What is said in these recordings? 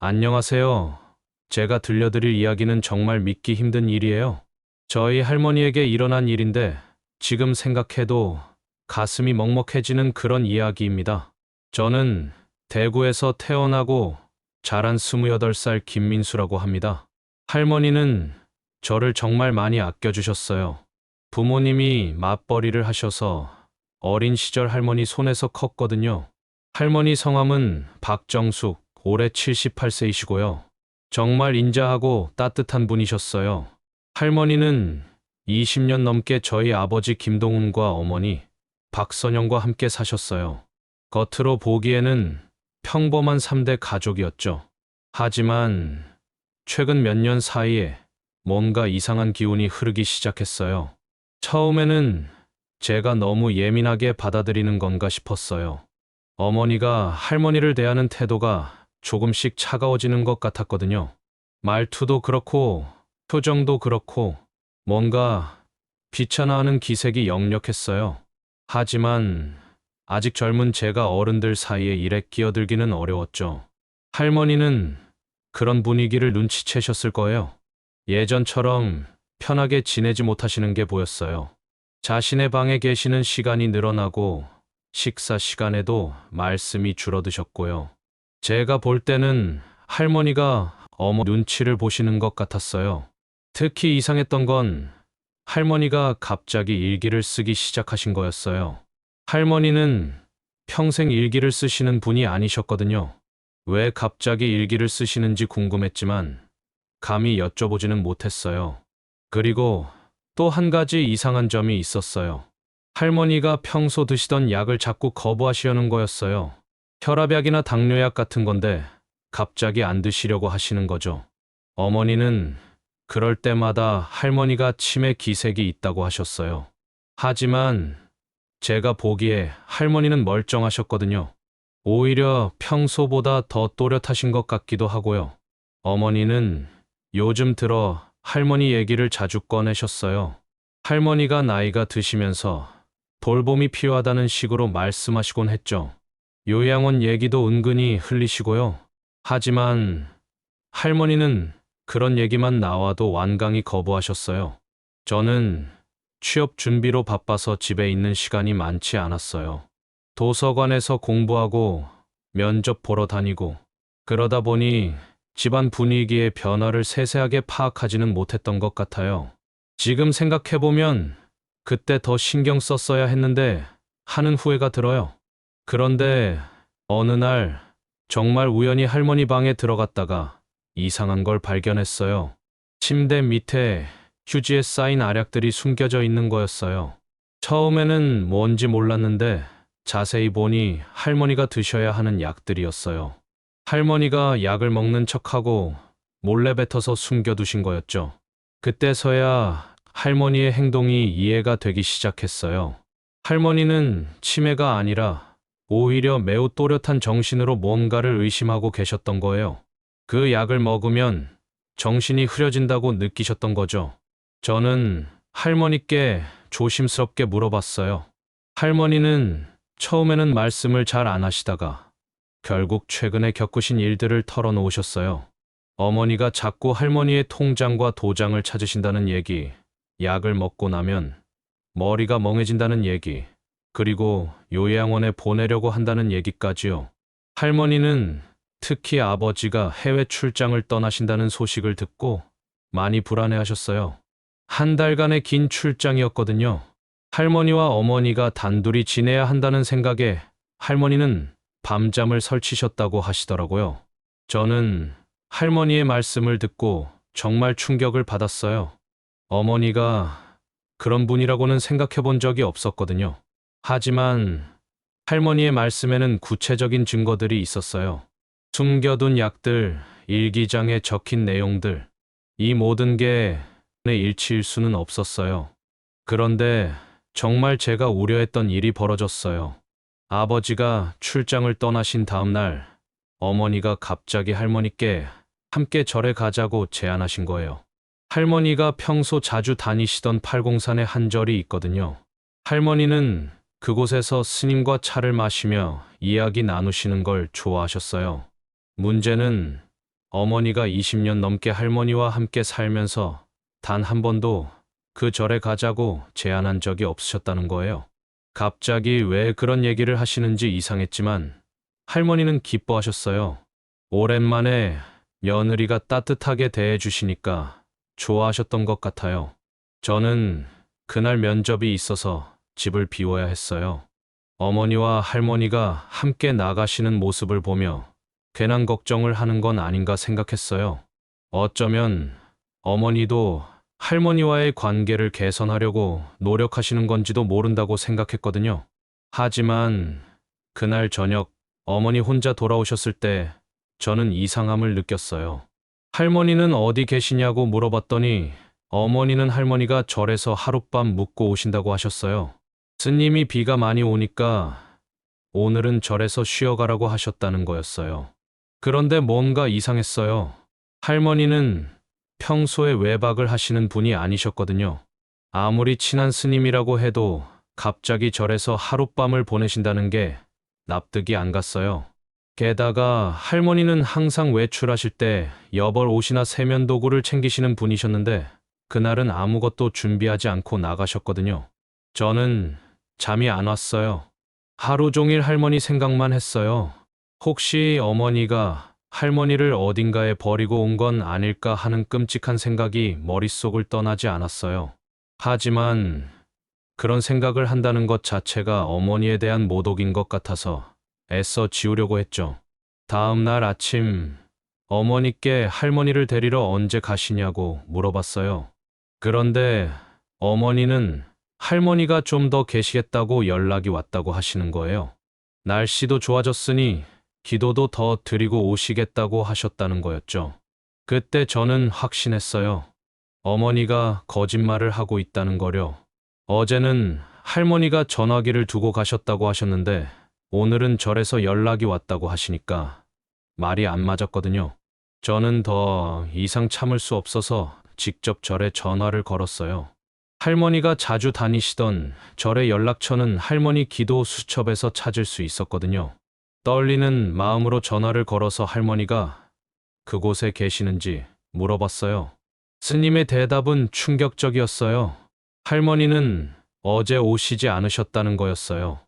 안녕하세요. 제가 들려드릴 이야기는 정말 믿기 힘든 일이에요. 저희 할머니에게 일어난 일인데 지금 생각해도 가슴이 먹먹해지는 그런 이야기입니다. 저는 대구에서 태어나고 자란 28살 김민수라고 합니다. 할머니는 저를 정말 많이 아껴주셨어요. 부모님이 맞벌이를 하셔서 어린 시절 할머니 손에서 컸거든요. 할머니 성함은 박정숙, 올해 78세이시고요. 정말 인자하고 따뜻한 분이셨어요. 할머니는 20년 넘게 저희 아버지 김동훈과 어머니 박선영과 함께 사셨어요. 겉으로 보기에는 평범한 3대 가족이었죠. 하지만 최근 몇 년 사이에 뭔가 이상한 기운이 흐르기 시작했어요. 처음에는 제가 너무 예민하게 받아들이는 건가 싶었어요. 어머니가 할머니를 대하는 태도가 조금씩 차가워지는 것 같았거든요. 말투도 그렇고, 표정도 그렇고, 뭔가 귀찮아하는 기색이 역력했어요. 하지만 아직 젊은 제가 어른들 사이에 일에 끼어들기는 어려웠죠. 할머니는 그런 분위기를 눈치채셨을 거예요. 예전처럼 편하게 지내지 못하시는 게 보였어요. 자신의 방에 계시는 시간이 늘어나고 식사 시간에도 말씀이 줄어드셨고요. 제가 볼 때는 할머니가 어머 눈치를 보시는 것 같았어요. 특히 이상했던 건 할머니가 갑자기 일기를 쓰기 시작하신 거였어요. 할머니는 평생 일기를 쓰시는 분이 아니셨거든요. 왜 갑자기 일기를 쓰시는지 궁금했지만 감히 여쭤보지는 못했어요. 그리고 또 한 가지 이상한 점이 있었어요. 할머니가 평소 드시던 약을 자꾸 거부하시려는 거였어요. 혈압약이나 당뇨약 같은 건데 갑자기 안 드시려고 하시는 거죠. 어머니는 그럴 때마다 할머니가 치매 기색이 있다고 하셨어요. 하지만 제가 보기에 할머니는 멀쩡하셨거든요. 오히려 평소보다 더 또렷하신 것 같기도 하고요. 어머니는 요즘 들어 할머니 얘기를 자주 꺼내셨어요. 할머니가 나이가 드시면서 돌봄이 필요하다는 식으로 말씀하시곤 했죠. 요양원 얘기도 은근히 흘리시고요. 하지만 할머니는 그런 얘기만 나와도 완강히 거부하셨어요. 저는 취업 준비로 바빠서 집에 있는 시간이 많지 않았어요. 도서관에서 공부하고 면접 보러 다니고 그러다 보니 집안 분위기의 변화를 세세하게 파악하지는 못했던 것 같아요. 지금 생각해보면 그때 더 신경 썼어야 했는데 하는 후회가 들어요. 그런데 어느 날 정말 우연히 할머니 방에 들어갔다가 이상한 걸 발견했어요. 침대 밑에 휴지에 쌓인 알약들이 숨겨져 있는 거였어요. 처음에는 뭔지 몰랐는데 자세히 보니 할머니가 드셔야 하는 약들이었어요. 할머니가 약을 먹는 척하고 몰래 뱉어서 숨겨두신 거였죠. 그때서야 할머니의 행동이 이해가 되기 시작했어요. 할머니는 치매가 아니라 오히려 매우 또렷한 정신으로 뭔가를 의심하고 계셨던 거예요. 그 약을 먹으면 정신이 흐려진다고 느끼셨던 거죠. 저는 할머니께 조심스럽게 물어봤어요. 할머니는 처음에는 말씀을 잘 안 하시다가 결국 최근에 겪으신 일들을 털어놓으셨어요. 어머니가 자꾸 할머니의 통장과 도장을 찾으신다는 얘기, 약을 먹고 나면 머리가 멍해진다는 얘기, 그리고 요양원에 보내려고 한다는 얘기까지요. 할머니는 특히 아버지가 해외 출장을 떠나신다는 소식을 듣고 많이 불안해하셨어요. 한 달간의 긴 출장이었거든요. 할머니와 어머니가 단둘이 지내야 한다는 생각에 할머니는 밤잠을 설치셨다고 하시더라고요. 저는 할머니의 말씀을 듣고 정말 충격을 받았어요. 어머니가 그런 분이라고는 생각해 본 적이 없었거든요. 하지만 할머니의 말씀에는 구체적인 증거들이 있었어요. 숨겨둔 약들, 일기장에 적힌 내용들, 이 모든 게 내 일치일 수는 없었어요. 그런데 정말 제가 우려했던 일이 벌어졌어요. 아버지가 출장을 떠나신 다음 날, 어머니가 갑자기 할머니께 함께 절에 가자고 제안하신 거예요. 할머니가 평소 자주 다니시던 팔공산에 한 절이 있거든요. 할머니는 그곳에서 스님과 차를 마시며 이야기 나누시는 걸 좋아하셨어요. 문제는 어머니가 20년 넘게 할머니와 함께 살면서 단 한 번도 그 절에 가자고 제안한 적이 없으셨다는 거예요. 갑자기 왜 그런 얘기를 하시는지 이상했지만 할머니는 기뻐하셨어요. 오랜만에 며느리가 따뜻하게 대해주시니까 좋아하셨던 것 같아요. 저는 그날 면접이 있어서 집을 비워야 했어요. 어머니와 할머니가 함께 나가시는 모습을 보며 괜한 걱정을 하는 건 아닌가 생각했어요. 어쩌면 어머니도 할머니와의 관계를 개선하려고 노력하시는 건지도 모른다고 생각했거든요. 하지만 그날 저녁 어머니 혼자 돌아오셨을 때 저는 이상함을 느꼈어요. 할머니는 어디 계시냐고 물어봤더니 어머니는 할머니가 절에서 하룻밤 묵고 오신다고 하셨어요. 스님이 비가 많이 오니까 오늘은 절에서 쉬어가라고 하셨다는 거였어요. 그런데 뭔가 이상했어요. 할머니는 평소에 외박을 하시는 분이 아니셨거든요. 아무리 친한 스님이라고 해도 갑자기 절에서 하룻밤을 보내신다는 게 납득이 안 갔어요. 게다가 할머니는 항상 외출하실 때 여벌 옷이나 세면도구를 챙기시는 분이셨는데 그날은 아무것도 준비하지 않고 나가셨거든요. 저는 잠이 안 왔어요. 하루 종일 할머니 생각만 했어요. 혹시 어머니가 할머니를 어딘가에 버리고 온 건 아닐까 하는 끔찍한 생각이 머릿속을 떠나지 않았어요. 하지만 그런 생각을 한다는 것 자체가 어머니에 대한 모독인 것 같아서 애써 지우려고 했죠. 다음 날 아침 어머니께 할머니를 데리러 언제 가시냐고 물어봤어요. 그런데 어머니는 할머니가 좀 더 계시겠다고 연락이 왔다고 하시는 거예요. 날씨도 좋아졌으니 기도도 더 드리고 오시겠다고 하셨다는 거였죠. 그때 저는 확신했어요. 어머니가 거짓말을 하고 있다는 거려. 어제는 할머니가 전화기를 두고 가셨다고 하셨는데 오늘은 절에서 연락이 왔다고 하시니까 말이 안 맞았거든요. 저는 더 이상 참을 수 없어서 직접 절에 전화를 걸었어요. 할머니가 자주 다니시던 절의 연락처는 할머니 기도 수첩에서 찾을 수 있었거든요. 떨리는 마음으로 전화를 걸어서 할머니가 그곳에 계시는지 물어봤어요. 스님의 대답은 충격적이었어요. 할머니는 어제 오시지 않으셨다는 거였어요.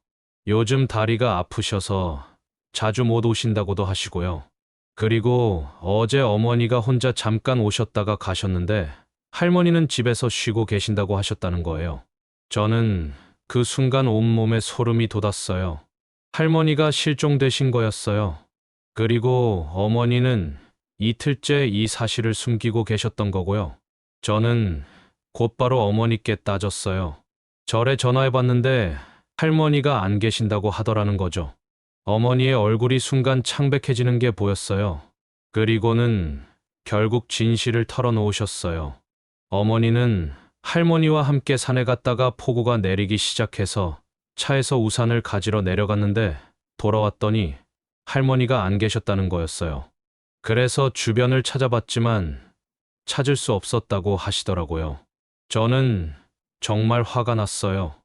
요즘 다리가 아프셔서 자주 못 오신다고도 하시고요. 그리고 어제 어머니가 혼자 잠깐 오셨다가 가셨는데 할머니는 집에서 쉬고 계신다고 하셨다는 거예요. 저는 그 순간 온몸에 소름이 돋았어요. 할머니가 실종되신 거였어요. 그리고 어머니는 이틀째 이 사실을 숨기고 계셨던 거고요. 저는 곧바로 어머니께 따졌어요. 절에 전화해봤는데 할머니가 안 계신다고 하더라는 거죠. 어머니의 얼굴이 순간 창백해지는 게 보였어요. 그리고는 결국 진실을 털어놓으셨어요. 어머니는 할머니와 함께 산에 갔다가 폭우가 내리기 시작해서 차에서 우산을 가지러 내려갔는데 돌아왔더니 할머니가 안 계셨다는 거였어요. 그래서 주변을 찾아봤지만 찾을 수 없었다고 하시더라고요. 저는 정말 화가 났어요.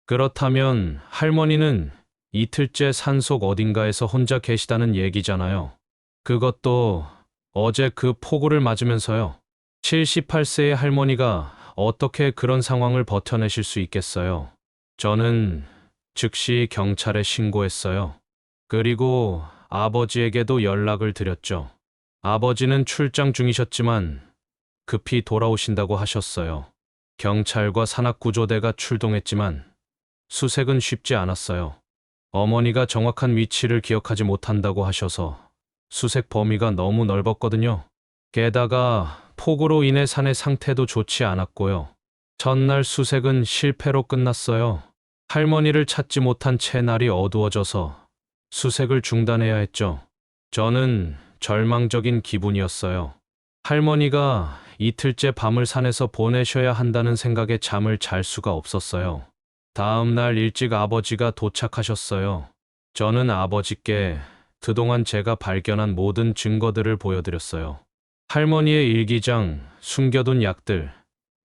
그렇다면 할머니는 이틀째 산속 어딘가에서 혼자 계시다는 얘기잖아요. 그것도 어제 그 폭우를 맞으면서요. 78세의 할머니가 어떻게 그런 상황을 버텨내실 수 있겠어요? 저는 즉시 경찰에 신고했어요. 그리고 아버지에게도 연락을 드렸죠. 아버지는 출장 중이셨지만 급히 돌아오신다고 하셨어요. 경찰과 산악구조대가 출동했지만 수색은 쉽지 않았어요. 어머니가 정확한 위치를 기억하지 못한다고 하셔서 수색 범위가 너무 넓었거든요. 게다가 폭우로 인해 산의 상태도 좋지 않았고요. 첫날 수색은 실패로 끝났어요. 할머니를 찾지 못한 채 날이 어두워져서 수색을 중단해야 했죠. 저는 절망적인 기분이었어요. 할머니가 이틀째 밤을 산에서 보내셔야 한다는 생각에 잠을 잘 수가 없었어요. 다음 날 일찍 아버지가 도착하셨어요. 저는 아버지께 그동안 제가 발견한 모든 증거들을 보여드렸어요. 할머니의 일기장, 숨겨둔 약들,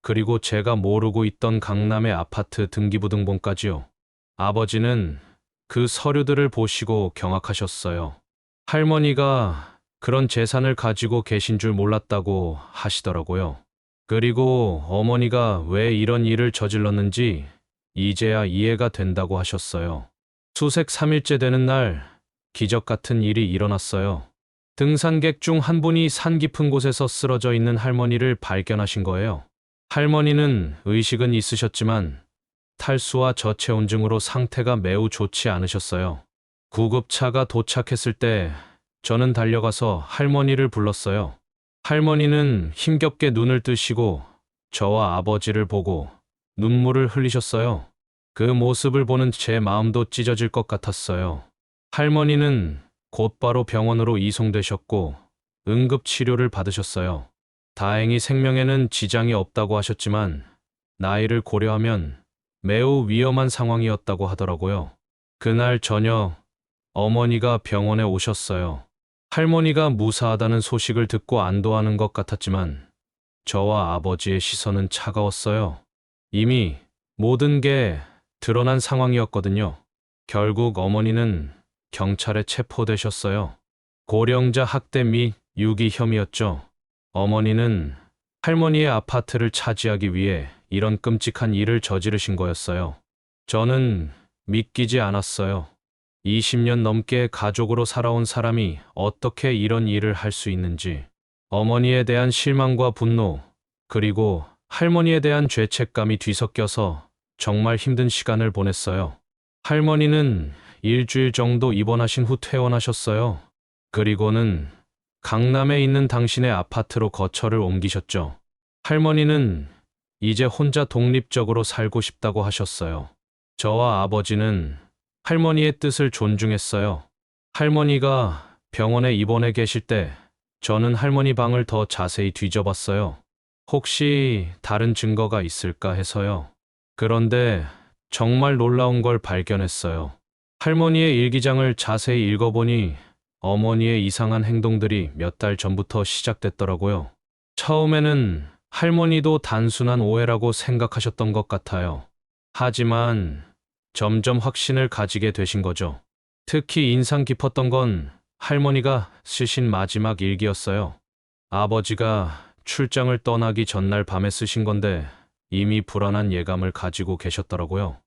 그리고 제가 모르고 있던 강남의 아파트 등기부등본까지요. 아버지는 그 서류들을 보시고 경악하셨어요. 할머니가 그런 재산을 가지고 계신 줄 몰랐다고 하시더라고요. 그리고 어머니가 왜 이런 일을 저질렀는지 이제야 이해가 된다고 하셨어요. 수색 3일째 되는 날, 기적 같은 일이 일어났어요. 등산객 중 한 분이 산 깊은 곳에서 쓰러져 있는 할머니를 발견하신 거예요. 할머니는 의식은 있으셨지만 탈수와 저체온증으로 상태가 매우 좋지 않으셨어요. 구급차가 도착했을 때 저는 달려가서 할머니를 불렀어요. 할머니는 힘겹게 눈을 뜨시고 저와 아버지를 보고 눈물을 흘리셨어요. 그 모습을 보는 제 마음도 찢어질 것 같았어요. 할머니는 곧바로 병원으로 이송되셨고 응급치료를 받으셨어요. 다행히 생명에는 지장이 없다고 하셨지만 나이를 고려하면 매우 위험한 상황이었다고 하더라고요. 그날 저녁 어머니가 병원에 오셨어요. 할머니가 무사하다는 소식을 듣고 안도하는 것 같았지만 저와 아버지의 시선은 차가웠어요. 이미 모든 게 드러난 상황이었거든요. 결국 어머니는 경찰에 체포되셨어요. 고령자 학대 및 유기 혐의였죠. 어머니는 할머니의 아파트를 차지하기 위해 이런 끔찍한 일을 저지르신 거였어요. 저는 믿기지 않았어요. 20년 넘게 가족으로 살아온 사람이 어떻게 이런 일을 할 수 있는지. 어머니에 대한 실망과 분노, 그리고 할머니에 대한 죄책감이 뒤섞여서 정말 힘든 시간을 보냈어요. 할머니는 일주일 정도 입원하신 후 퇴원하셨어요. 그리고는 강남에 있는 당신의 아파트로 거처를 옮기셨죠. 할머니는 이제 혼자 독립적으로 살고 싶다고 하셨어요. 저와 아버지는 할머니의 뜻을 존중했어요. 할머니가 병원에 입원해 계실 때 저는 할머니 방을 더 자세히 뒤져봤어요. 혹시 다른 증거가 있을까 해서요. 그런데 정말 놀라운 걸 발견했어요. 할머니의 일기장을 자세히 읽어보니 어머니의 이상한 행동들이 몇 달 전부터 시작됐더라고요. 처음에는 할머니도 단순한 오해라고 생각하셨던 것 같아요. 하지만 점점 확신을 가지게 되신 거죠. 특히 인상 깊었던 건 할머니가 쓰신 마지막 일기였어요. 아버지가 출장을 떠나기 전날 밤에 쓰신 건데 이미 불안한 예감을 가지고 계셨더라고요.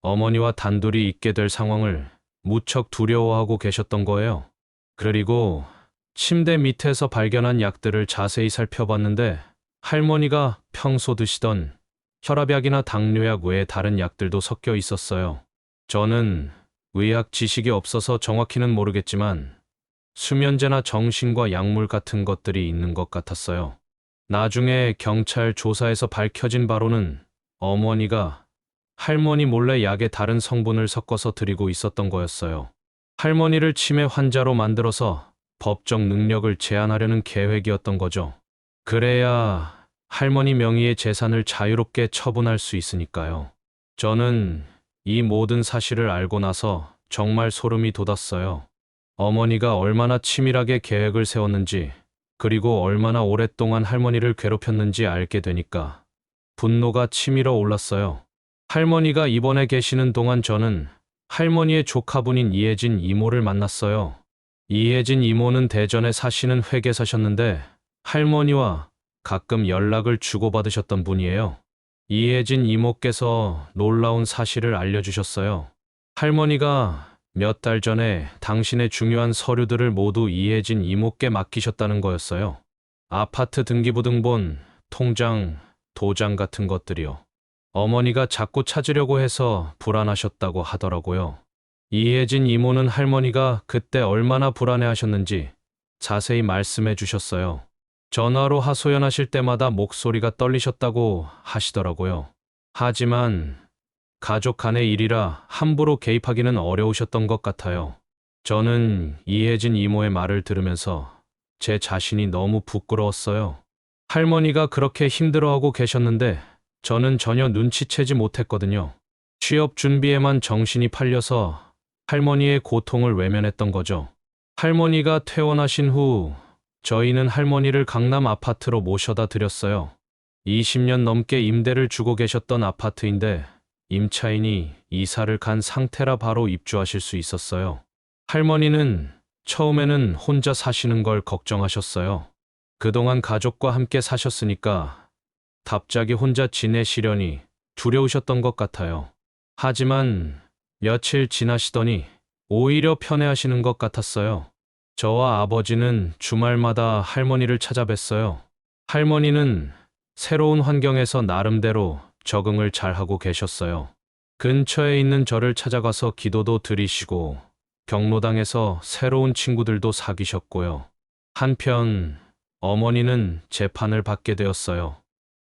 어머니와 단둘이 있게 될 상황을 무척 두려워하고 계셨던 거예요. 그리고 침대 밑에서 발견한 약들을 자세히 살펴봤는데 할머니가 평소 드시던 혈압약이나 당뇨약 외에 다른 약들도 섞여 있었어요. 저는 의학 지식이 없어서 정확히는 모르겠지만 수면제나 정신과 약물 같은 것들이 있는 것 같았어요. 나중에 경찰 조사에서 밝혀진 바로는 어머니가 할머니 몰래 약에 다른 성분을 섞어서 드리고 있었던 거였어요. 할머니를 치매 환자로 만들어서 법적 능력을 제한하려는 계획이었던 거죠. 그래야 할머니 명의의 재산을 자유롭게 처분할 수 있으니까요. 저는 이 모든 사실을 알고 나서 정말 소름이 돋았어요. 어머니가 얼마나 치밀하게 계획을 세웠는지, 그리고 얼마나 오랫동안 할머니를 괴롭혔는지 알게 되니까 분노가 치밀어 올랐어요. 할머니가 입원해 계시는 동안 저는 할머니의 조카분인 이혜진 이모를 만났어요. 이혜진 이모는 대전에 사시는 회계사셨는데 할머니와 가끔 연락을 주고받으셨던 분이에요. 이혜진 이모께서 놀라운 사실을 알려주셨어요. 할머니가 몇 달 전에 당신의 중요한 서류들을 모두 이혜진 이모께 맡기셨다는 거였어요. 아파트 등기부등본, 통장, 도장 같은 것들이요. 어머니가 자꾸 찾으려고 해서 불안하셨다고 하더라고요. 이혜진 이모는 할머니가 그때 얼마나 불안해하셨는지 자세히 말씀해 주셨어요. 전화로 하소연하실 때마다 목소리가 떨리셨다고 하시더라고요. 하지만 가족 간의 일이라 함부로 개입하기는 어려우셨던 것 같아요. 저는 이혜진 이모의 말을 들으면서 제 자신이 너무 부끄러웠어요. 할머니가 그렇게 힘들어하고 계셨는데 저는 전혀 눈치채지 못했거든요. 취업 준비에만 정신이 팔려서 할머니의 고통을 외면했던 거죠. 할머니가 퇴원하신 후 저희는 할머니를 강남 아파트로 모셔다 드렸어요. 20년 넘게 임대를 주고 계셨던 아파트인데 임차인이 이사를 간 상태라 바로 입주하실 수 있었어요. 할머니는 처음에는 혼자 사시는 걸 걱정하셨어요. 그동안 가족과 함께 사셨으니까 갑자기 혼자 지내시려니 두려우셨던 것 같아요. 하지만 며칠 지나시더니 오히려 편해하시는 것 같았어요. 저와 아버지는 주말마다 할머니를 찾아뵀어요. 할머니는 새로운 환경에서 나름대로 적응을 잘하고 계셨어요. 근처에 있는 절을 찾아가서 기도도 드리시고 경로당에서 새로운 친구들도 사귀셨고요. 한편 어머니는 재판을 받게 되었어요.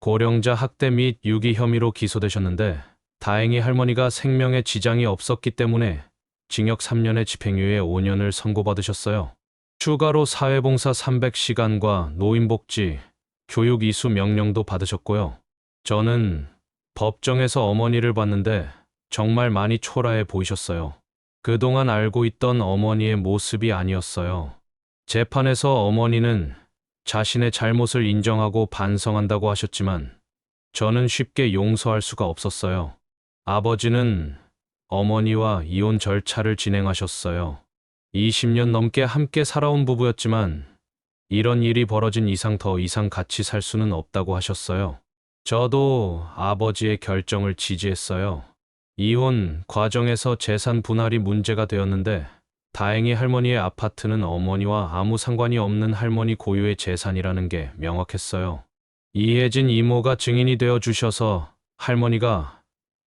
고령자 학대 및 유기 혐의로 기소되셨는데 다행히 할머니가 생명에 지장이 없었기 때문에 징역 3년에 집행유예 5년을 선고받으셨어요. 추가로 사회봉사 300시간과 노인복지, 교육 이수 명령도 받으셨고요. 저는 법정에서 어머니를 봤는데 정말 많이 초라해 보이셨어요. 그동안 알고 있던 어머니의 모습이 아니었어요. 재판에서 어머니는 자신의 잘못을 인정하고 반성한다고 하셨지만 저는 쉽게 용서할 수가 없었어요. 아버지는 어머니와 이혼 절차를 진행하셨어요. 20년 넘게 함께 살아온 부부였지만 이런 일이 벌어진 이상 더 이상 같이 살 수는 없다고 하셨어요. 저도 아버지의 결정을 지지했어요. 이혼 과정에서 재산 분할이 문제가 되었는데 다행히 할머니의 아파트는 어머니와 아무 상관이 없는 할머니 고유의 재산이라는 게 명확했어요. 이혜진 이모가 증인이 되어 주셔서 할머니가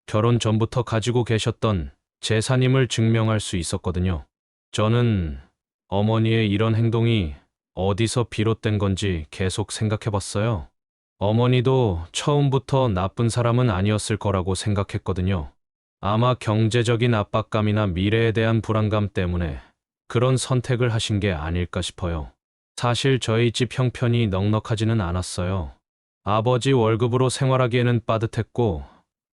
결혼 전부터 가지고 계셨던 재산임을 증명할 수 있었거든요. 저는 어머니의 이런 행동이 어디서 비롯된 건지 계속 생각해 봤어요. 어머니도 처음부터 나쁜 사람은 아니었을 거라고 생각했거든요. 아마 경제적인 압박감이나 미래에 대한 불안감 때문에 그런 선택을 하신 게 아닐까 싶어요. 사실 저희 집 형편이 넉넉하지는 않았어요. 아버지 월급으로 생활하기에는 빠듯했고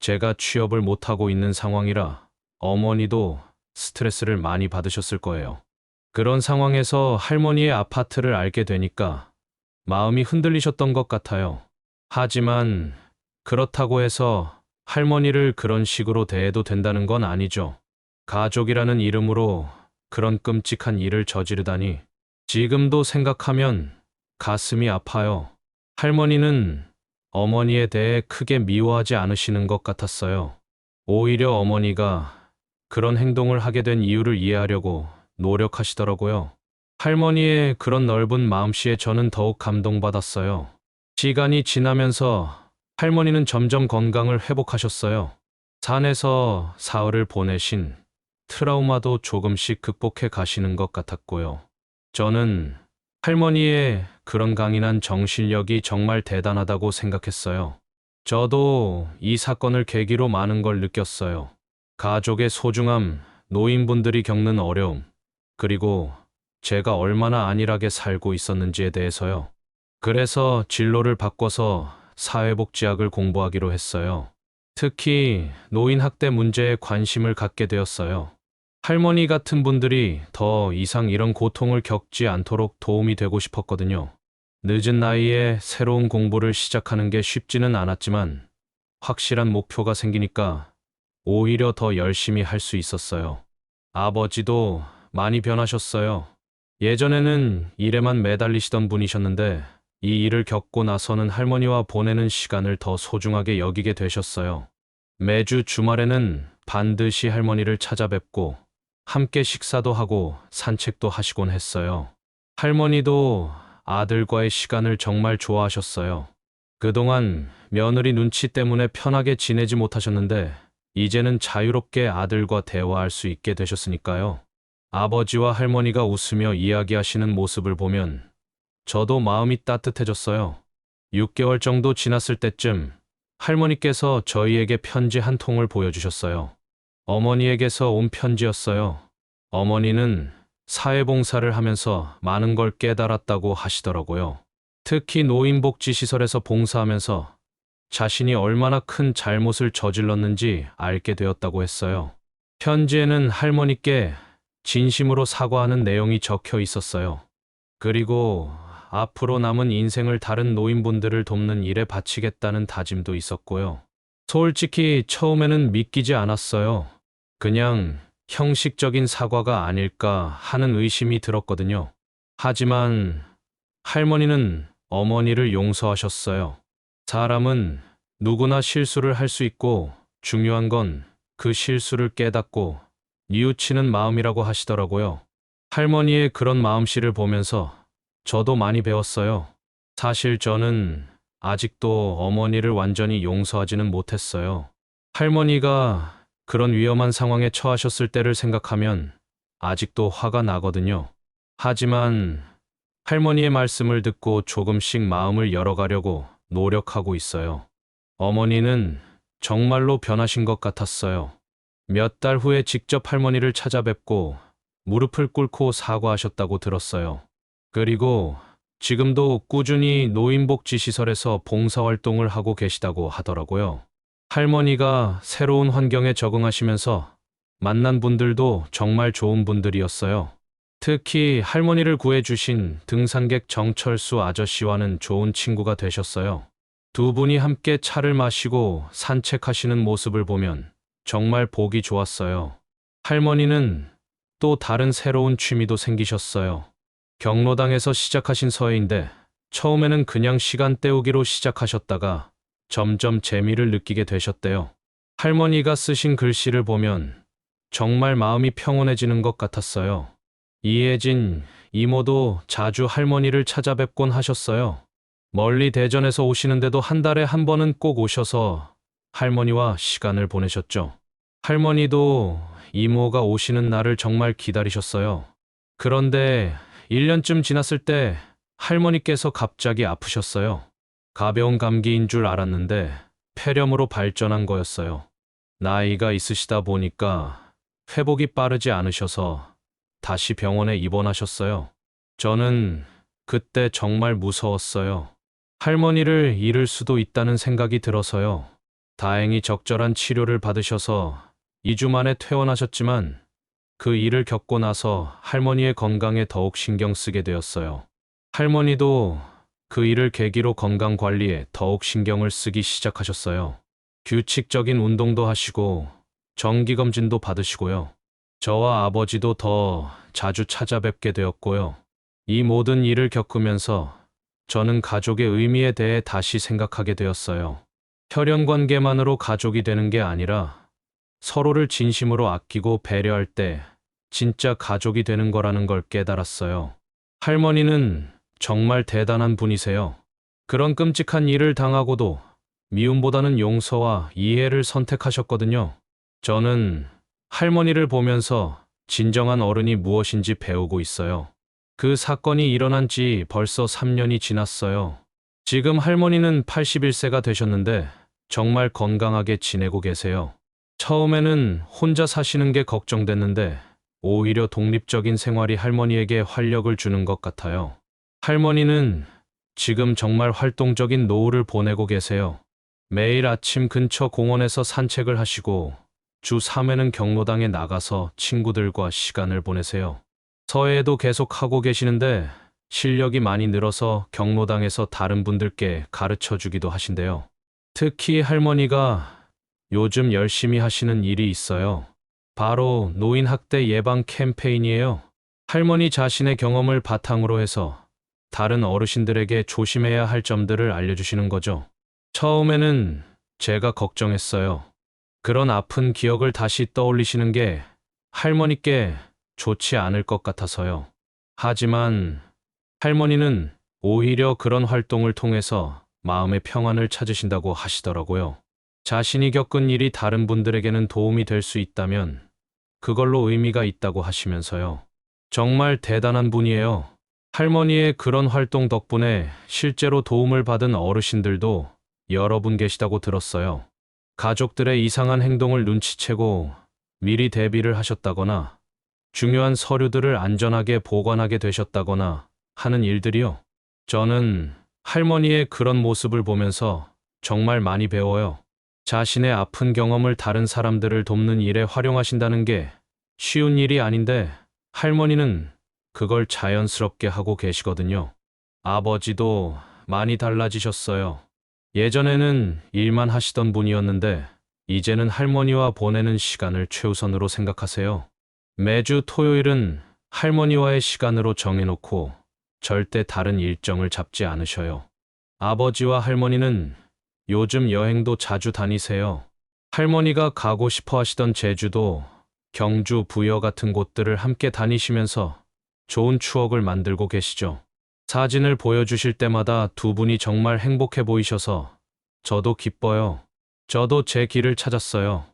제가 취업을 못하고 있는 상황이라 어머니도 스트레스를 많이 받으셨을 거예요. 그런 상황에서 할머니의 아파트를 알게 되니까 마음이 흔들리셨던 것 같아요. 하지만 그렇다고 해서 할머니를 그런 식으로 대해도 된다는 건 아니죠. 가족이라는 이름으로 그런 끔찍한 일을 저지르다니 지금도 생각하면 가슴이 아파요. 할머니는 어머니에 대해 크게 미워하지 않으시는 것 같았어요. 오히려 어머니가 그런 행동을 하게 된 이유를 이해하려고 노력하시더라고요. 할머니의 그런 넓은 마음씨에 저는 더욱 감동받았어요. 시간이 지나면서 할머니는 점점 건강을 회복하셨어요. 산에서 사흘을 보내신 트라우마도 조금씩 극복해 가시는 것 같았고요. 저는 할머니의 그런 강인한 정신력이 정말 대단하다고 생각했어요. 저도 이 사건을 계기로 많은 걸 느꼈어요. 가족의 소중함, 노인분들이 겪는 어려움, 그리고 제가 얼마나 안일하게 살고 있었는지에 대해서요. 그래서 진로를 바꿔서 사회복지학을 공부하기로 했어요. 특히 노인 학대 문제에 관심을 갖게 되었어요. 할머니 같은 분들이 더 이상 이런 고통을 겪지 않도록 도움이 되고 싶었거든요. 늦은 나이에 새로운 공부를 시작하는 게 쉽지는 않았지만 확실한 목표가 생기니까 오히려 더 열심히 할 수 있었어요. 아버지도 많이 변하셨어요. 예전에는 일에만 매달리시던 분이셨는데 이 일을 겪고 나서는 할머니와 보내는 시간을 더 소중하게 여기게 되셨어요. 매주 주말에는 반드시 할머니를 찾아뵙고 함께 식사도 하고 산책도 하시곤 했어요. 할머니도 아들과의 시간을 정말 좋아하셨어요. 그동안 며느리 눈치 때문에 편하게 지내지 못하셨는데 이제는 자유롭게 아들과 대화할 수 있게 되셨으니까요. 아버지와 할머니가 웃으며 이야기하시는 모습을 보면 저도 마음이 따뜻해졌어요. 6개월 정도 지났을 때쯤 할머니께서 저희에게 편지 한 통을 보여주셨어요. 어머니에게서 온 편지였어요. 어머니는 사회봉사를 하면서 많은 걸 깨달았다고 하시더라고요. 특히 노인복지시설에서 봉사하면서 자신이 얼마나 큰 잘못을 저질렀는지 알게 되었다고 했어요. 편지에는 할머니께 진심으로 사과하는 내용이 적혀 있었어요. 그리고 앞으로 남은 인생을 다른 노인분들을 돕는 일에 바치겠다는 다짐도 있었고요. 솔직히 처음에는 믿기지 않았어요. 그냥 형식적인 사과가 아닐까 하는 의심이 들었거든요. 하지만 할머니는 어머니를 용서하셨어요. 사람은 누구나 실수를 할 수 있고 중요한 건 그 실수를 깨닫고 뉘우치는 마음이라고 하시더라고요. 할머니의 그런 마음씨를 보면서 저도 많이 배웠어요. 사실 저는 아직도 어머니를 완전히 용서하지는 못했어요. 할머니가 그런 위험한 상황에 처하셨을 때를 생각하면 아직도 화가 나거든요. 하지만 할머니의 말씀을 듣고 조금씩 마음을 열어가려고 노력하고 있어요. 어머니는 정말로 변하신 것 같았어요. 몇 달 후에 직접 할머니를 찾아뵙고 무릎을 꿇고 사과하셨다고 들었어요. 그리고 지금도 꾸준히 노인복지시설에서 봉사활동을 하고 계시다고 하더라고요. 할머니가 새로운 환경에 적응하시면서 만난 분들도 정말 좋은 분들이었어요. 특히 할머니를 구해주신 등산객 정철수 아저씨와는 좋은 친구가 되셨어요. 두 분이 함께 차를 마시고 산책하시는 모습을 보면 정말 보기 좋았어요. 할머니는 또 다른 새로운 취미도 생기셨어요. 경로당에서 시작하신 서예인데 처음에는 그냥 시간 때우기로 시작하셨다가 점점 재미를 느끼게 되셨대요. 할머니가 쓰신 글씨를 보면 정말 마음이 평온해지는 것 같았어요. 이혜진 이모도 자주 할머니를 찾아뵙곤 하셨어요. 멀리 대전에서 오시는데도 한 달에 한 번은 꼭 오셔서 할머니와 시간을 보내셨죠. 할머니도 이모가 오시는 날을 정말 기다리셨어요. 그런데 1년쯤 지났을 때 할머니께서 갑자기 아프셨어요. 가벼운 감기인 줄 알았는데 폐렴으로 발전한 거였어요. 나이가 있으시다 보니까 회복이 빠르지 않으셔서 다시 병원에 입원하셨어요. 저는 그때 정말 무서웠어요. 할머니를 잃을 수도 있다는 생각이 들어서요. 다행히 적절한 치료를 받으셔서 2주 만에 퇴원하셨지만 그 일을 겪고 나서 할머니의 건강에 더욱 신경 쓰게 되었어요. 할머니도 그 일을 계기로 건강 관리에 더욱 신경을 쓰기 시작하셨어요. 규칙적인 운동도 하시고 정기검진도 받으시고요. 저와 아버지도 더 자주 찾아뵙게 되었고요. 이 모든 일을 겪으면서 저는 가족의 의미에 대해 다시 생각하게 되었어요. 혈연 관계만으로 가족이 되는 게 아니라 서로를 진심으로 아끼고 배려할 때 진짜 가족이 되는 거라는 걸 깨달았어요. 할머니는 정말 대단한 분이세요. 그런 끔찍한 일을 당하고도 미움보다는 용서와 이해를 선택하셨거든요. 저는 할머니를 보면서 진정한 어른이 무엇인지 배우고 있어요. 그 사건이 일어난 지 벌써 3년이 지났어요. 지금 할머니는 81세가 되셨는데 정말 건강하게 지내고 계세요. 처음에는 혼자 사시는 게 걱정됐는데 오히려 독립적인 생활이 할머니에게 활력을 주는 것 같아요. 할머니는 지금 정말 활동적인 노후를 보내고 계세요. 매일 아침 근처 공원에서 산책을 하시고 주 3회는 경로당에 나가서 친구들과 시간을 보내세요. 서예도 계속 하고 계시는데 실력이 많이 늘어서 경로당에서 다른 분들께 가르쳐 주기도 하신대요. 특히 할머니가 요즘 열심히 하시는 일이 있어요. 바로 노인학대 예방 캠페인이에요. 할머니 자신의 경험을 바탕으로 해서 다른 어르신들에게 조심해야 할 점들을 알려주시는 거죠. 처음에는 제가 걱정했어요. 그런 아픈 기억을 다시 떠올리시는 게 할머니께 좋지 않을 것 같아서요. 하지만 할머니는 오히려 그런 활동을 통해서 마음의 평안을 찾으신다고 하시더라고요. 자신이 겪은 일이 다른 분들에게는 도움이 될 수 있다면 그걸로 의미가 있다고 하시면서요. 정말 대단한 분이에요. 할머니의 그런 활동 덕분에 실제로 도움을 받은 어르신들도 여러 분 계시다고 들었어요. 가족들의 이상한 행동을 눈치채고 미리 대비를 하셨다거나 중요한 서류들을 안전하게 보관하게 되셨다거나 하는 일들이요. 저는 할머니의 그런 모습을 보면서 정말 많이 배워요. 자신의 아픈 경험을 다른 사람들을 돕는 일에 활용하신다는 게 쉬운 일이 아닌데 할머니는 그걸 자연스럽게 하고 계시거든요. 아버지도 많이 달라지셨어요. 예전에는 일만 하시던 분이었는데 이제는 할머니와 보내는 시간을 최우선으로 생각하세요. 매주 토요일은 할머니와의 시간으로 정해놓고 절대 다른 일정을 잡지 않으셔요. 아버지와 할머니는 요즘 여행도 자주 다니세요. 할머니가 가고 싶어 하시던 제주도, 경주, 부여 같은 곳들을 함께 다니시면서 좋은 추억을 만들고 계시죠. 사진을 보여주실 때마다 두 분이 정말 행복해 보이셔서 저도 기뻐요. 저도 제 길을 찾았어요.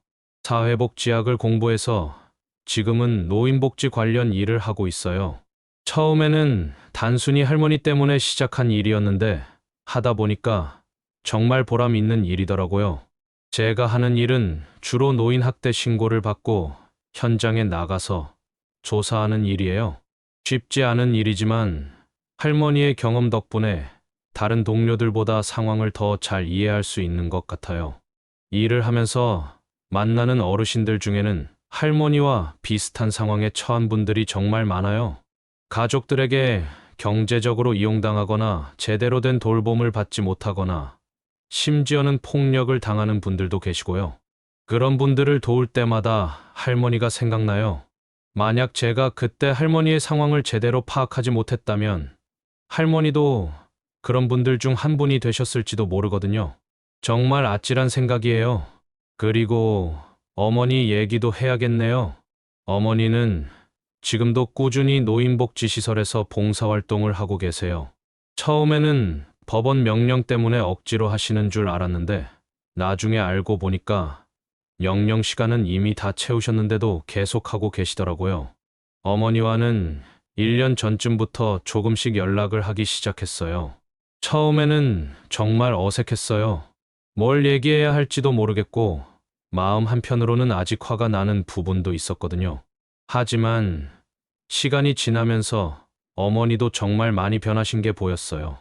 사회복지학을 공부해서 지금은 노인복지 관련 일을 하고 있어요. 처음에는 단순히 할머니 때문에 시작한 일이었는데 하다 보니까 정말 보람 있는 일이더라고요. 제가 하는 일은 주로 노인 학대 신고를 받고 현장에 나가서 조사하는 일이에요. 쉽지 않은 일이지만 할머니의 경험 덕분에 다른 동료들보다 상황을 더 잘 이해할 수 있는 것 같아요. 일을 하면서 만나는 어르신들 중에는 할머니와 비슷한 상황에 처한 분들이 정말 많아요. 가족들에게 경제적으로 이용당하거나 제대로 된 돌봄을 받지 못하거나 심지어는 폭력을 당하는 분들도 계시고요. 그런 분들을 도울 때마다 할머니가 생각나요. 만약 제가 그때 할머니의 상황을 제대로 파악하지 못했다면 할머니도 그런 분들 중 한 분이 되셨을지도 모르거든요. 정말 아찔한 생각이에요. 그리고 어머니 얘기도 해야겠네요. 어머니는 지금도 꾸준히 노인복지시설에서 봉사활동을 하고 계세요. 처음에는 법원 명령 때문에 억지로 하시는 줄 알았는데 나중에 알고 보니까 명령 시간은 이미 다 채우셨는데도 계속하고 계시더라고요. 어머니와는 1년 전쯤부터 조금씩 연락을 하기 시작했어요. 처음에는 정말 어색했어요. 뭘 얘기해야 할지도 모르겠고 마음 한편으로는 아직 화가 나는 부분도 있었거든요. 하지만 시간이 지나면서 어머니도 정말 많이 변하신 게 보였어요.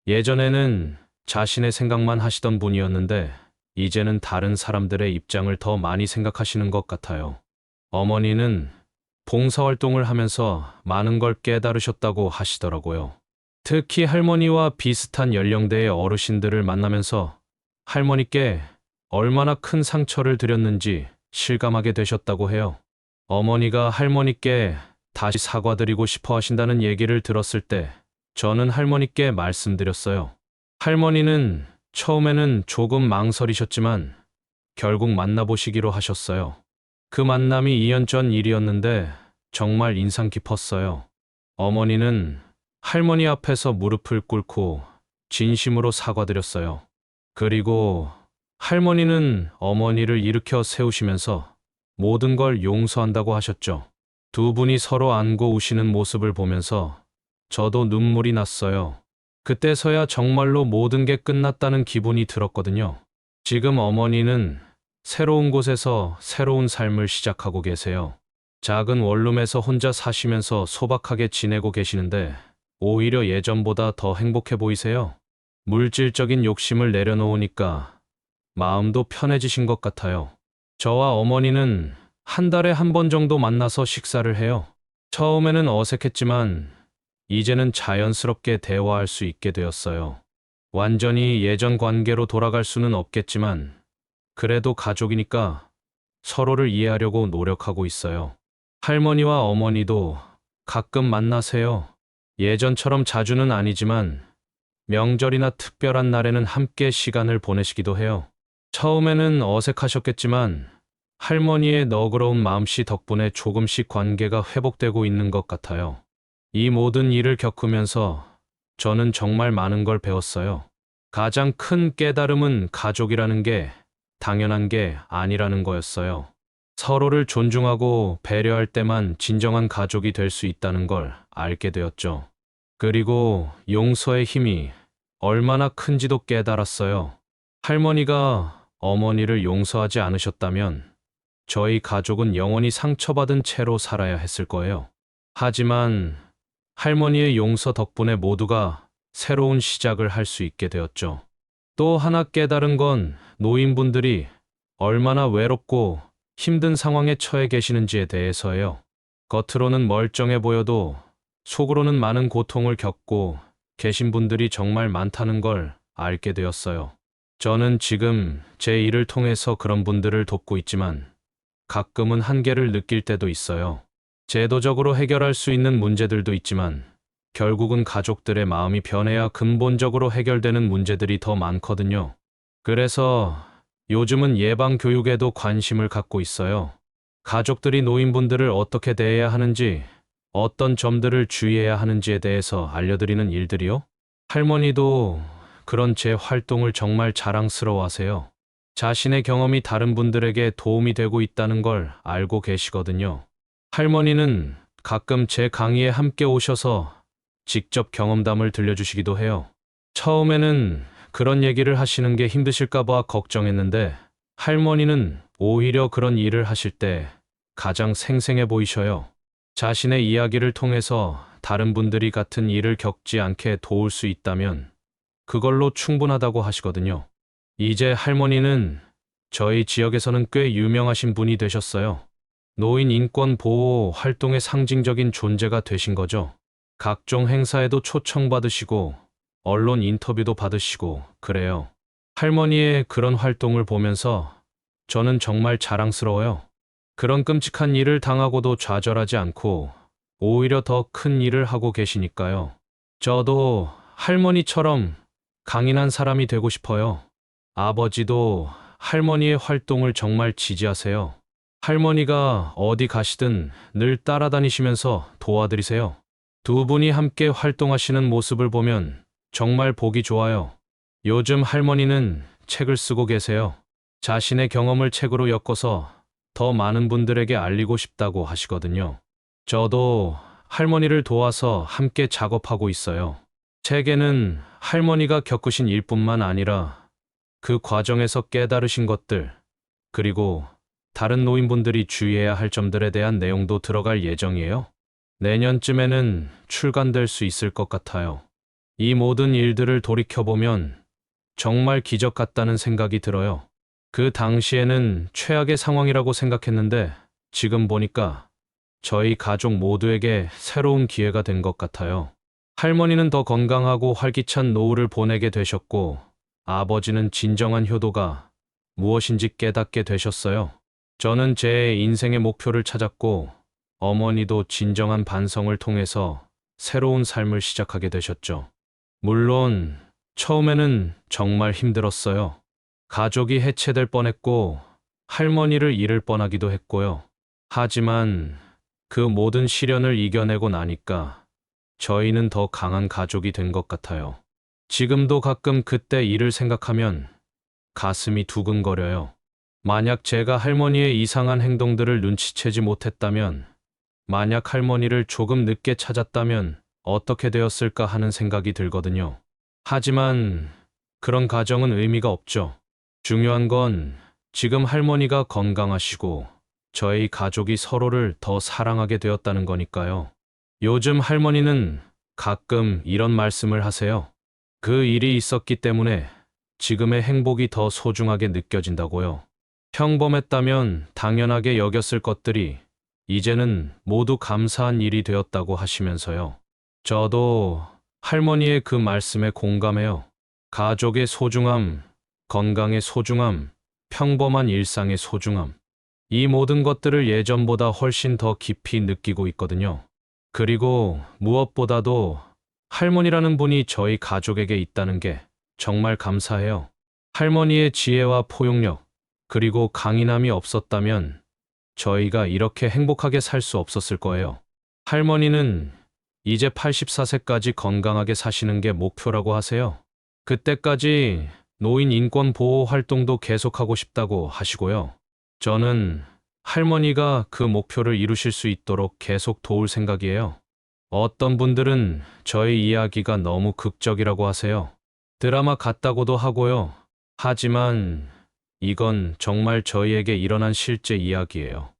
예전에는 자신의 생각만 하시던 분이었는데 이제는 다른 사람들의 입장을 더 많이 생각하시는 것 같아요. 어머니는 봉사활동을 하면서 많은 걸 깨달으셨다고 하시더라고요. 특히 할머니와 비슷한 연령대의 어르신들을 만나면서 할머니께 얼마나 큰 상처를 드렸는지 실감하게 되셨다고 해요. 어머니가 할머니께 다시 사과드리고 싶어 하신다는 얘기를 들었을 때 저는 할머니께 말씀드렸어요. 할머니는 처음에는 조금 망설이셨지만 결국 만나보시기로 하셨어요. 그 만남이 2년 전 일이었는데 정말 인상 깊었어요. 어머니는 할머니 앞에서 무릎을 꿇고 진심으로 사과드렸어요. 그리고 할머니는 어머니를 일으켜 세우시면서 모든 걸 용서한다고 하셨죠. 두 분이 서로 안고 우시는 모습을 보면서 저도 눈물이 났어요. 그때서야 정말로 모든 게 끝났다는 기분이 들었거든요. 지금 어머니는 새로운 곳에서 새로운 삶을 시작하고 계세요. 작은 원룸에서 혼자 사시면서 소박하게 지내고 계시는데 오히려 예전보다 더 행복해 보이세요. 물질적인 욕심을 내려놓으니까 마음도 편해지신 것 같아요. 저와 어머니는 한 달에 한 번 정도 만나서 식사를 해요. 처음에는 어색했지만 이제는 자연스럽게 대화할 수 있게 되었어요. 완전히 예전 관계로 돌아갈 수는 없겠지만 그래도 가족이니까 서로를 이해하려고 노력하고 있어요. 할머니와 어머니도 가끔 만나세요. 예전처럼 자주는 아니지만 명절이나 특별한 날에는 함께 시간을 보내시기도 해요. 처음에는 어색하셨겠지만 할머니의 너그러운 마음씨 덕분에 조금씩 관계가 회복되고 있는 것 같아요. 이 모든 일을 겪으면서 저는 정말 많은 걸 배웠어요. 가장 큰 깨달음은 가족이라는 게 당연한 게 아니라는 거였어요. 서로를 존중하고 배려할 때만 진정한 가족이 될 수 있다는 걸 알게 되었죠. 그리고 용서의 힘이 얼마나 큰지도 깨달았어요. 할머니가 어머니를 용서하지 않으셨다면 저희 가족은 영원히 상처받은 채로 살아야 했을 거예요. 하지만 할머니의 용서 덕분에 모두가 새로운 시작을 할 수 있게 되었죠. 또 하나 깨달은 건 노인분들이 얼마나 외롭고 힘든 상황에 처해 계시는지에 대해서예요. 겉으로는 멀쩡해 보여도 속으로는 많은 고통을 겪고 계신 분들이 정말 많다는 걸 알게 되었어요. 저는 지금 제 일을 통해서 그런 분들을 돕고 있지만 가끔은 한계를 느낄 때도 있어요. 제도적으로 해결할 수 있는 문제들도 있지만 결국은 가족들의 마음이 변해야 근본적으로 해결되는 문제들이 더 많거든요. 그래서 요즘은 예방 교육에도 관심을 갖고 있어요. 가족들이 노인분들을 어떻게 대해야 하는지, 어떤 점들을 주의해야 하는지에 대해서 알려드리는 일들이요. 할머니도 그런 제 활동을 정말 자랑스러워하세요. 자신의 경험이 다른 분들에게 도움이 되고 있다는 걸 알고 계시거든요. 할머니는 가끔 제 강의에 함께 오셔서 직접 경험담을 들려주시기도 해요. 처음에는 그런 얘기를 하시는 게 힘드실까봐 걱정했는데 할머니는 오히려 그런 일을 하실 때 가장 생생해 보이셔요. 자신의 이야기를 통해서 다른 분들이 같은 일을 겪지 않게 도울 수 있다면 그걸로 충분하다고 하시거든요. 이제 할머니는 저희 지역에서는 꽤 유명하신 분이 되셨어요. 노인 인권 보호 활동의 상징적인 존재가 되신 거죠. 각종 행사에도 초청받으시고 언론 인터뷰도 받으시고 그래요. 할머니의 그런 활동을 보면서 저는 정말 자랑스러워요. 그런 끔찍한 일을 당하고도 좌절하지 않고 오히려 더 큰 일을 하고 계시니까요. 저도 할머니처럼 강인한 사람이 되고 싶어요. 아버지도 할머니의 활동을 정말 지지하세요. 할머니가 어디 가시든 늘 따라다니시면서 도와드리세요. 두 분이 함께 활동하시는 모습을 보면 정말 보기 좋아요. 요즘 할머니는 책을 쓰고 계세요. 자신의 경험을 책으로 엮어서 더 많은 분들에게 알리고 싶다고 하시거든요. 저도 할머니를 도와서 함께 작업하고 있어요. 책에는 할머니가 겪으신 일뿐만 아니라 그 과정에서 깨달으신 것들, 그리고 다른 노인분들이 주의해야 할 점들에 대한 내용도 들어갈 예정이에요. 내년쯤에는 출간될 수 있을 것 같아요. 이 모든 일들을 돌이켜보면 정말 기적 같다는 생각이 들어요. 그 당시에는 최악의 상황이라고 생각했는데 지금 보니까 저희 가족 모두에게 새로운 기회가 된 것 같아요. 할머니는 더 건강하고 활기찬 노후를 보내게 되셨고 아버지는 진정한 효도가 무엇인지 깨닫게 되셨어요. 저는 제 인생의 목표를 찾았고 어머니도 진정한 반성을 통해서 새로운 삶을 시작하게 되셨죠. 물론 처음에는 정말 힘들었어요. 가족이 해체될 뻔했고 할머니를 잃을 뻔하기도 했고요. 하지만 그 모든 시련을 이겨내고 나니까 저희는 더 강한 가족이 된 것 같아요. 지금도 가끔 그때 일을 생각하면 가슴이 두근거려요. 만약 제가 할머니의 이상한 행동들을 눈치채지 못했다면, 만약 할머니를 조금 늦게 찾았다면 어떻게 되었을까 하는 생각이 들거든요. 하지만 그런 가정은 의미가 없죠. 중요한 건 지금 할머니가 건강하시고 저희 가족이 서로를 더 사랑하게 되었다는 거니까요. 요즘 할머니는 가끔 이런 말씀을 하세요. 그 일이 있었기 때문에 지금의 행복이 더 소중하게 느껴진다고요. 평범했다면 당연하게 여겼을 것들이 이제는 모두 감사한 일이 되었다고 하시면서요. 저도 할머니의 그 말씀에 공감해요. 가족의 소중함, 건강의 소중함, 평범한 일상의 소중함. 이 모든 것들을 예전보다 훨씬 더 깊이 느끼고 있거든요. 그리고 무엇보다도 할머니라는 분이 저희 가족에게 있다는 게 정말 감사해요. 할머니의 지혜와 포용력, 그리고 강인함이 없었다면 저희가 이렇게 행복하게 살 수 없었을 거예요. 할머니는 이제 84세까지 건강하게 사시는 게 목표라고 하세요. 그때까지 노인 인권 보호 활동도 계속하고 싶다고 하시고요. 저는 할머니가 그 목표를 이루실 수 있도록 계속 도울 생각이에요. 어떤 분들은 저의 이야기가 너무 극적이라고 하세요. 드라마 같다고도 하고요. 하지만 이건 정말 저희에게 일어난 실제 이야기예요.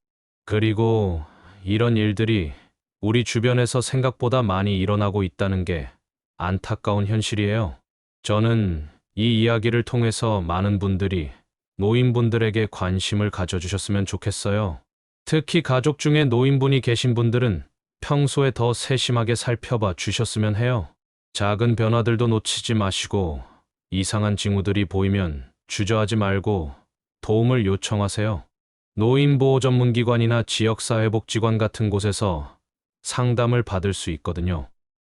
그리고 이런 일들이 우리 주변에서 생각보다 많이 일어나고 있다는 게 안타까운 현실이에요. 저는 이 이야기를 통해서 많은 분들이 노인분들에게 관심을 가져주셨으면 좋겠어요. 특히 가족 중에 노인분이 계신 분들은 평소에 더 세심하게 살펴봐 주셨으면 해요. 작은 변화들도 놓치지 마시고 이상한 징후들이 보이면 주저하지 말고 도움을 요청하세요. 노인보호 전문기관이나 지역사회복지관 같은 곳에서 상담을 받을 수 있거든요.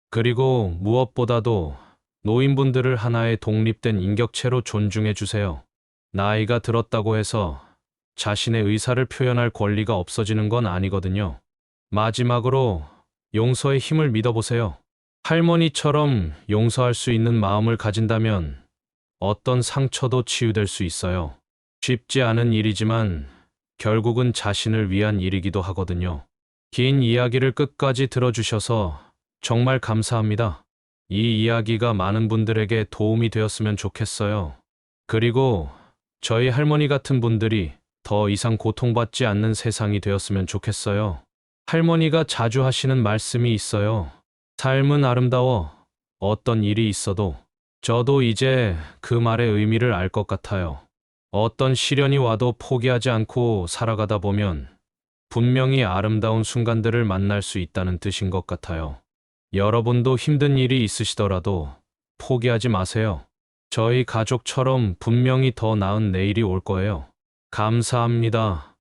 그리고 무엇보다도 노인분들을 하나의 독립된 인격체로 존중해 주세요. 나이가 들었다고 해서 자신의 의사를 표현할 권리가 없어지는 건 아니거든요. 마지막으로 용서의 힘을 믿어보세요. 할머니처럼 용서할 수 있는 마음을 가진다면 어떤 상처도 치유될 수 있어요. 쉽지 않은 일이지만 결국은 자신을 위한 일이기도 하거든요. 긴 이야기를 끝까지 들어주셔서 정말 감사합니다. 이 이야기가 많은 분들에게 도움이 되었으면 좋겠어요. 그리고 저희 할머니 같은 분들이 더 이상 고통받지 않는 세상이 되었으면 좋겠어요. 할머니가 자주 하시는 말씀이 있어요. 삶은 아름다워. 어떤 일이 있어도. 저도 이제 그 말의 의미를 알 것 같아요. 어떤 시련이 와도 포기하지 않고 살아가다 보면 분명히 아름다운 순간들을 만날 수 있다는 뜻인 것 같아요. 여러분도 힘든 일이 있으시더라도 포기하지 마세요. 저희 가족처럼 분명히 더 나은 내일이 올 거예요. 감사합니다.